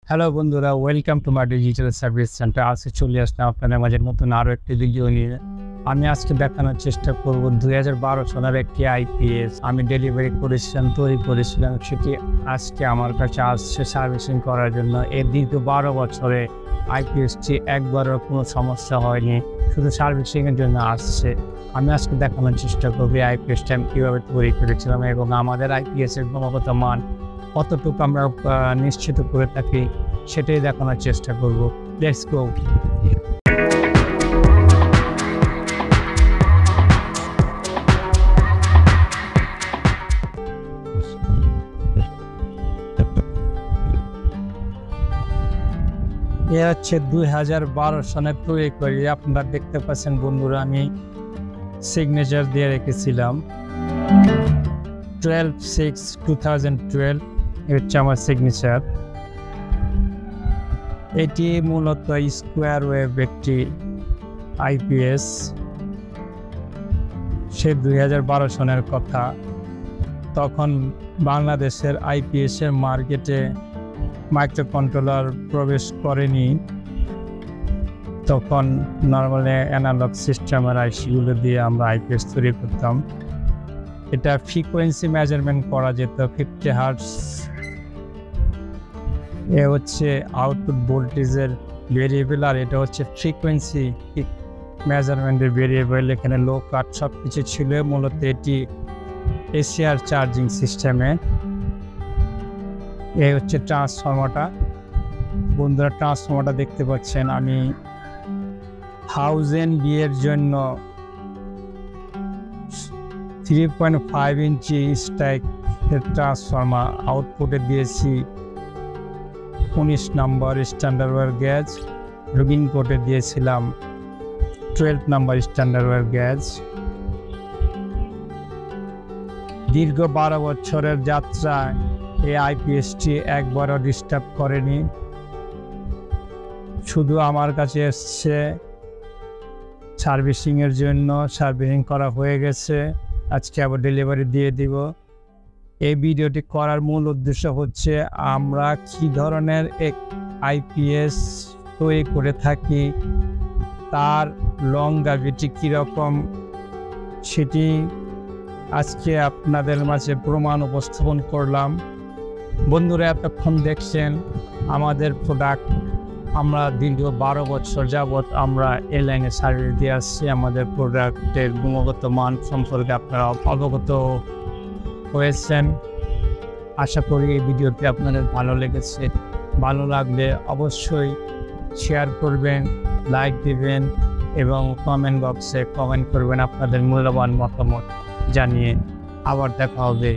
Hello বন্ধুরা, welcome to my digital service centre. আজকে চলে আসলাম আপনাদের মাঝে নতুন আরও একটি ভিডিও নিয়ে। আমি আজকে দেখানোর চেষ্টা করব 2012 সালের একটি আইপিএস আমি ডেলিভারি করেছিলাম, তৈরি করেছিলাম। সেটি আজকে আমার কাছে আসছে সার্ভিসিং করার জন্য। এর দীর্ঘ 12 বছরে আইপিএসটি একবারও কোনো সমস্যা হয়নি, শুধু সার্ভিসিংয়ের জন্য আসছে। আমি আজকে দেখানোর চেষ্টা করব আইপিএসটা আমি কীভাবে তৈরি করেছিলাম এবং আমাদের আইপিএসের গুণগত মান কতটুকু আমরা নিশ্চিত করে থাকি সেটাই দেখানোর চেষ্টা করব। Let's go. এ হচ্ছে 2012 সালে তৈরি করি। আপনারা দেখতে পাচ্ছেন বন্ধুরা, আমি সিগনেচার দিয়ে রেখেছিলাম 12/6/2012। হচ্ছে আমার সিগনেচার। এটি মূলত স্কোয়ার ওয়েভ একটি আইপিএস। সে 2012 সনের কথা। তখন বাংলাদেশের আইপিএসের মার্কেটে মাইক্রো কন্ট্রোলার প্রবেশ করেনি। তখন নর্মালি অ্যানালগ সিস্টেমের আইসিগুলো দিয়ে আমরা আইপিএস তৈরি করতাম। এটা ফ্রিকোয়েন্সি মেজারমেন্ট করা যেত 50 হার্টজ। এ হচ্ছে আউটপুট ভোল্টেজের ভেরিয়েবল, আর এটা হচ্ছে ফ্রিকোয়েন্সি মেজারমেন্টের ভেরিয়েবল। এখানে লো কাট সব কিছু ছিল। মূলত এটি এসিআর চার্জিং সিস্টেমে। এই হচ্ছে ট্রান্সফর্মারটা। বন্ধুরা, ট্রান্সফর্মারটা দেখতে পাচ্ছেন। আমি 1000 বিয়ের জন্য 3.5 ইঞ্চি স্ট্যাক ট্রান্সফর্মার আউটপুটে দিয়েছি 19 নম্বর স্ট্যান্ডার্ড ওয়্যার গ্যাজ। রুগিং কোটে দিয়েছিলাম 12 নম্বর স্ট্যান্ডার্ড ওয়্যার গ্যাজ। দীর্ঘ 12 বছরের যাত্রায় এই আইপিএসটি একবারও ডিস্টার্ব করেনি। শুধু আমার কাছে এসছে সার্ভিসিংয়ের জন্য। সার্ভিসিং করা হয়ে গেছে, আজকে আবার ডেলিভারি দিয়ে দিব। এই ভিডিওটি করার মূল উদ্দেশ্য হচ্ছে আমরা কী ধরনের এক আইপিএস তৈরি করে থাকি, তার লংজিভিটি কীরকম, সেটি আজকে আপনাদের মাঝে প্রমাণ উপস্থাপন করলাম। বন্ধুরা, এতক্ষণ দেখছেন আমাদের প্রোডাক্ট। আমরা দীর্ঘ 12 বছর যাবৎ আমরা এই লাইনে সার্ভিস দিয়ে আসছি। আমাদের প্রোডাক্টের গুণগত মান সম্পর্কে আপনারা অবগত হয়েছেন। আশা করি এই ভিডিওটি আপনাদের ভালো লেগেছে। ভালো লাগলে অবশ্যই শেয়ার করবেন, লাইক দিবেন এবং কমেন্ট বক্সে কমেন্ট করবেন আপনাদের মূল্যবান মতামত জানিয়ে। আবার দেখা হবে।